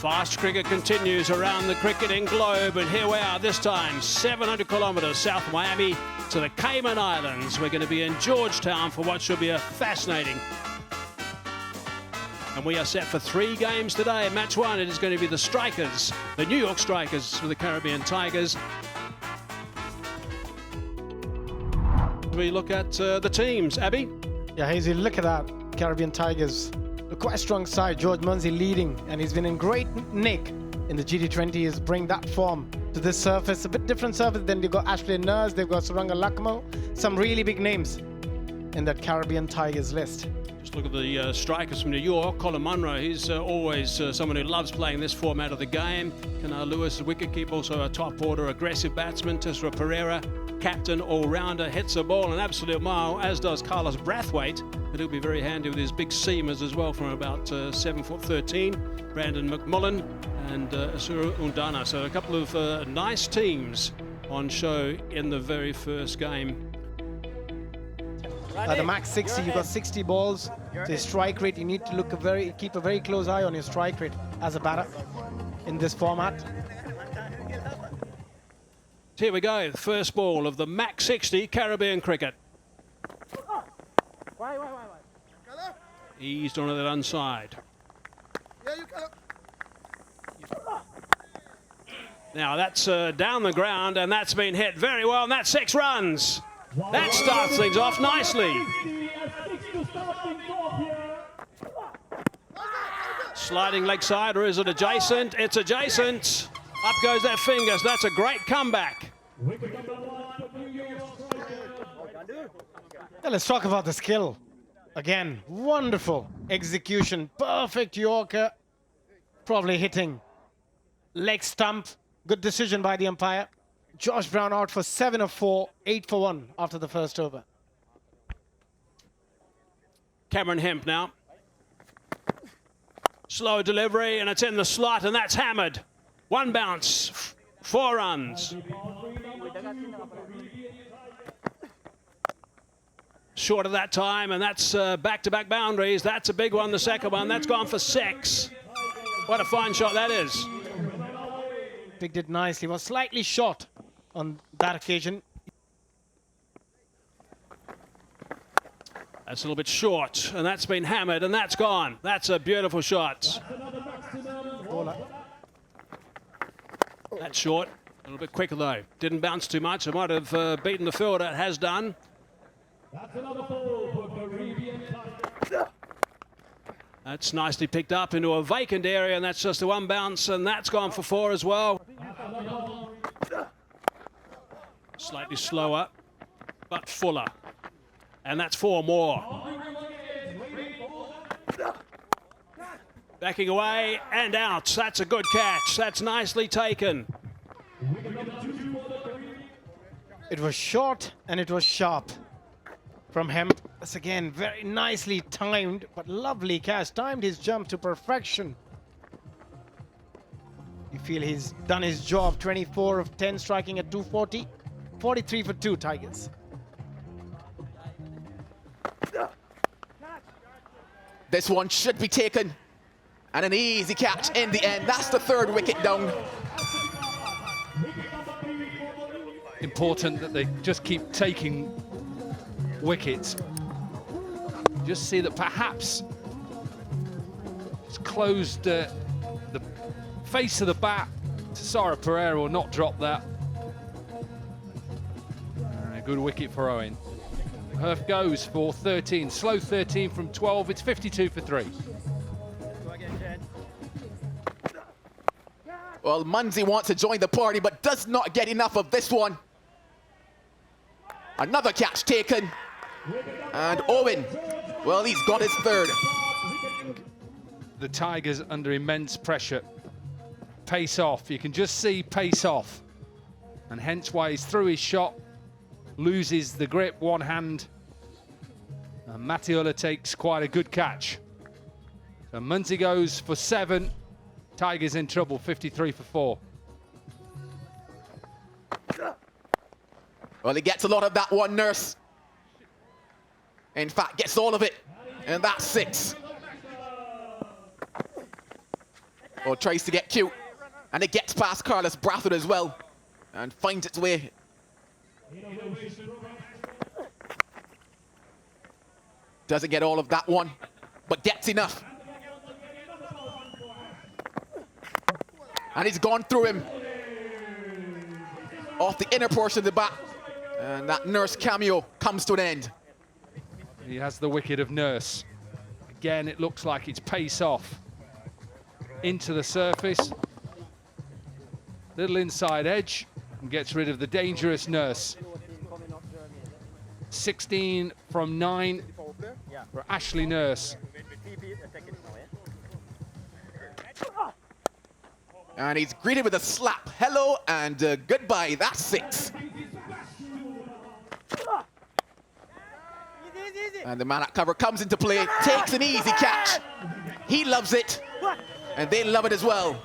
Fast cricket continues around the cricketing globe, and here we are this time, 700 kilometres south of Miami to the Cayman Islands. We're going to be in Georgetown for what should be a fascinating. And we are set for 3 games today. Match 1, it is going to be the Strikers, the New York Strikers for the Caribbean Tigers. We look at the teams. Abby? Yeah, Hazy, look at that. Caribbean Tigers. A quite strong side. George Munsey leading, and he's been in great nick in the GT20. Is bring that form to this surface. A bit different surface than they've got Ashley Nurse, they've got Suranga Lakmo. Some really big names in that Caribbean Tigers list. Just look at the strikers from New York. Colin Munro, he's always someone who loves playing this format of the game. Kanar Lewis, wicketkeeper, also a top order aggressive batsman. Tessera Pereira, captain, all-rounder, hits a ball an absolute mile, as does Carlos Brathwaite, but he'll be very handy with his big seamers as well from about 7'13". Brandon McMullen and Asura Undana. So a couple of nice teams on show in the very first game. The Max60, you've got 60 balls. The strike rate, you need to keep a very close eye on your strike rate as a batter in this format. Here we go, first ball of the Max60 Caribbean cricket. Eased onto that inside. Now that's down the ground, and that's been hit very well, and that's 6 runs. That starts things off nicely. Sliding leg side, or is it adjacent? It's adjacent. Up goes that finger, so that's a great comeback. Now let's talk about the skill. Again, wonderful execution, perfect Yorker, probably hitting leg stump. Good decision by the umpire. Josh Brown out for 7 of 4, 8 for 1 after the first over. Cameron Hemp now. Slow delivery, and it's in the slot, and that's hammered. 1 bounce, 4 runs. Short of that time, and that's back-to-back boundaries. That's a big one, the second one. That's gone for 6. What a fine shot that is. Picked it nicely. Was slightly short on that occasion. That's a little bit short, and that's been hammered, and that's gone. That's a beautiful shot. That's short. A little bit quicker, though. Didn't bounce too much. It might have beaten the fielder. It has done. That's nicely picked up into a vacant area, and that's just a 1 bounce, and that's gone for 4 as well. Slightly slower, but fuller. And that's 4 more. Backing away and out. That's a good catch. That's nicely taken. It was short and it was sharp from Hemp. That's again very nicely timed, but lovely catch. Timed his jump to perfection. You feel he's done his job. 24 of 10 striking at 240. 43 for 2 Tigers. This one should be taken. And an easy catch in the end. That's the 3rd wicket down. Important that they just keep taking wickets. Just see that perhaps it's closed the face of the bat. Tessera Pereira will not drop that. A good wicket for Owen. Herf goes for 13, slow 13 from 12. It's 52 for 3. Well, Munsey wants to join the party, but does not get enough of this one. Another catch taken. And Owen, well, he's got his 3rd. The Tigers under immense pressure. Pace off. You can just see pace off. And hence why he's through his shot. Loses the grip, 1 hand. And Matiola takes quite a good catch. So Munsey goes for 7. Tigers in trouble, 53 for 4. Well, he gets a lot of that one, Nurse. In fact, gets all of it. And that's 6. Or tries to get cute. And it gets past Carlos Brathwaite as well. And finds its way. Doesn't get all of that one, but gets enough. And he's gone through him. Off the inner portion of the bat. And that Nurse cameo comes to an end. He has the wicket of Nurse. Again, it looks like it's pace off. Into the surface. Little inside edge. And gets rid of the dangerous Nurse. 16 from 9 for Ashley Nurse. And he's greeted with a slap. Hello and goodbye. That's 6. And the man at cover comes into play, takes an easy catch. He loves it, and they love it as well.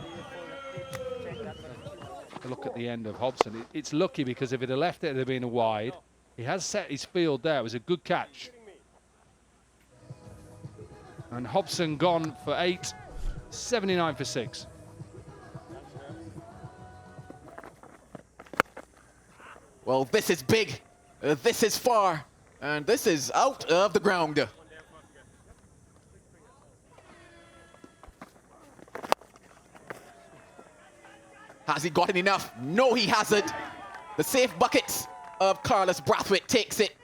Look at the end of Hobson. It's lucky because if it had left it, it would have been a wide. He has set his field there. It was a good catch. And Hobson gone for 8, 79 for 6. Well, this is big, this is far, and this is out of the ground. Has he gotten enough? No, he hasn't. The safe buckets of Carlos Brathwaite takes it.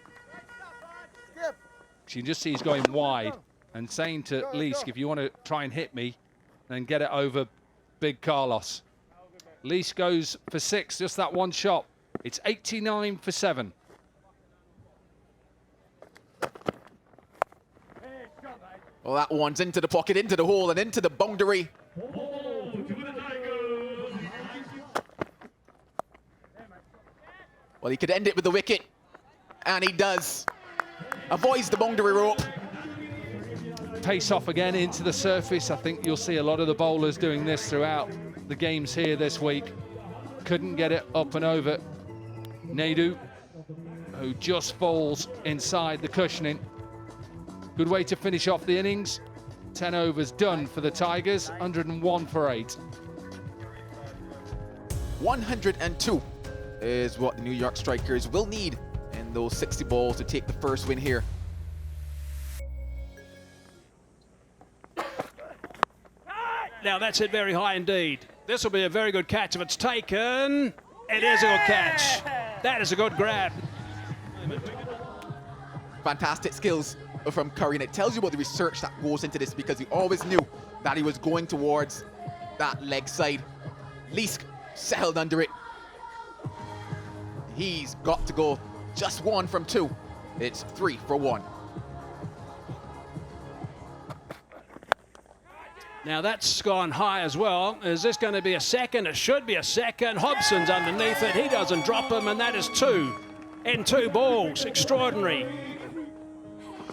You can just see he's going wide and saying to Leask, if you want to try and hit me, then get it over big Carlos. Leask goes for 6, just that one shot. It's 89 for 7. Well, that one's into the pocket, into the hole, and into the boundary. Well, he could end it with the wicket, and he does. Avoids the boundary rope. Pace off again into the surface. I think you'll see a lot of the bowlers doing this throughout the games here this week. Couldn't get it up and over Naidu, who just falls inside the cushioning. Good way to finish off the innings. 10 overs done for the Tigers, 101 for 8. 102 is what the New York Strikers will need in those 60 balls to take the first win here. Now that's hit very high indeed. This will be a very good catch if it's taken. It is a good catch. That is a good grab. Fantastic skills from Curry, and it tells you about the research that goes into this because he always knew that he was going towards that leg side. Leask settled under it. He's got to go just 1 from 2. It's 3 for 1. Now that's gone high as well. Is this going to be a second? It should be a second. Hobson's underneath it. He doesn't drop him, and that is 2 in 2 balls. Extraordinary.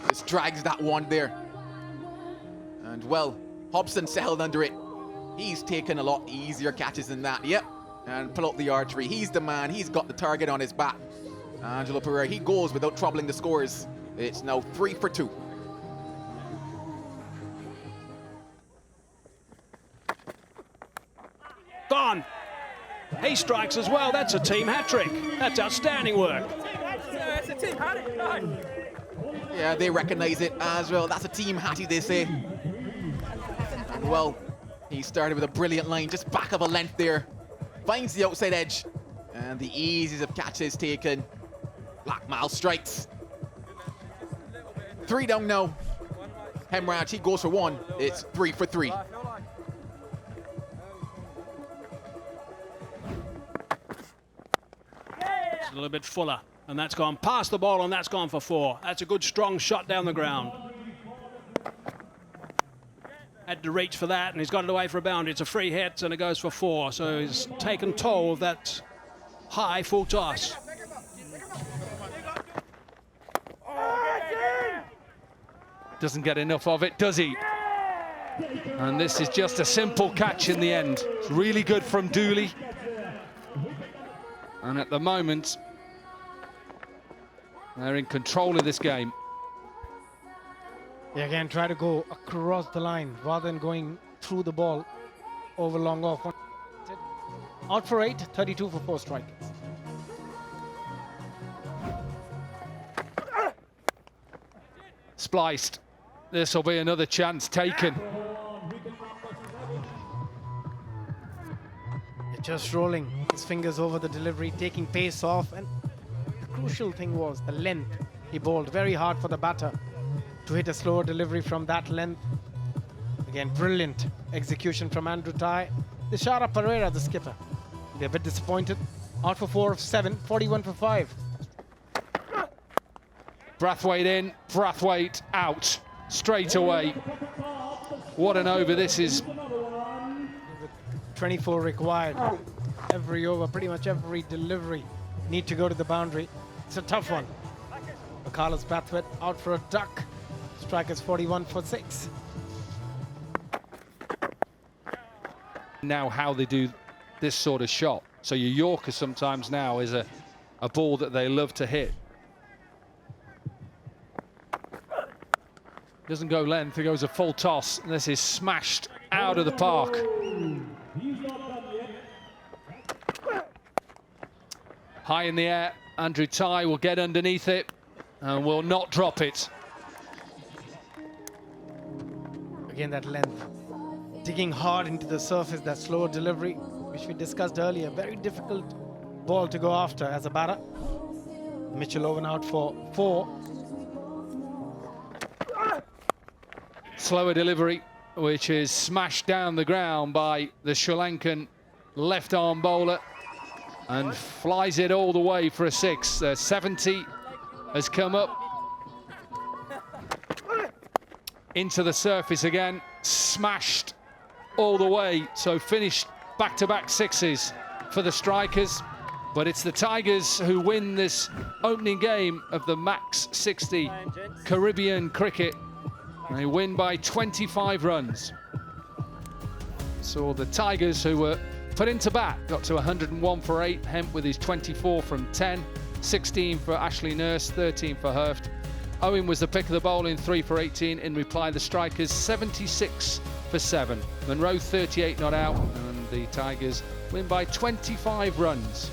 Just drags that one there. And well, Hobson settled under it. He's taken a lot easier catches than that. Yep. And pull out the archery. He's the man. He's got the target on his back. Angelo Pereira, he goes without troubling the scores. It's now 3 for 2. Gone. He strikes as well. That's a team hat-trick. That's outstanding work. Yeah, they recognize it as well. That's a team hattie, they say. And well, he started with a brilliant line, just back of a length there. Finds the outside edge. And the easiest of catches taken. Blackmal strikes. 3 down now. Hemraj, he goes for 1. It's 3 for 3. A little bit fuller, and that's gone past the ball, and that's gone for 4. That's a good strong shot down the ground. Had to reach for that, and he's got it away for a boundary. It's a free hit, and it goes for 4. So he's taken toll of that high full toss. Doesn't get enough of it, does he? And this is just a simple catch in the end. It's really good from Dooley. And at the moment, they're in control of this game. Yeah, again, try to go across the line rather than going through the ball. over long off. Out for 8, 32 for 4 strikers. Spliced. This will be another chance taken. Just rolling his fingers over the delivery, taking pace off, and the crucial thing was the length. He bowled very hard for the batter to hit a slower delivery from that length. Again, brilliant execution from Andrew Ty. Deshara Pereira, the skipper, they're a bit disappointed. Out for 4 of 7, 41 for 5. Brathwaite in, Brathwaite out straight away. What an over this is. 24 required. Every over, pretty much every delivery need to go to the boundary. It's a tough one. Carlos Brathwaite out for a duck. Strikers 41 for 6. Now how they do this sort of shot. So your Yorker sometimes now is a ball that they love to hit. Doesn't go length, it goes a full toss. And this is smashed out of the park. High in the air, Andrew Ty will get underneath it and will not drop it. Again, that length. Digging hard into the surface, that slower delivery, which we discussed earlier. Very difficult ball to go after as a batter. Mitchell Owen out for 4. Slower delivery, which is smashed down the ground by the Sri Lankan left-arm bowler and flies it all the way for a 6. 70 has come up into the surface again, smashed all the way, so finished back-to-back 6s for the strikers. But it's the Tigers who win this opening game of the Max60 Caribbean cricket. They win by 25 runs. So the Tigers, who were put into bat, got to 101 for 8. Hemp with his 24 from 10, 16 for Ashley Nurse, 13 for Herft. Owen was the pick of the bowling, 3 for 18. In reply, the strikers 76 for 7. Monroe 38 not out, and the Tigers win by 25 runs.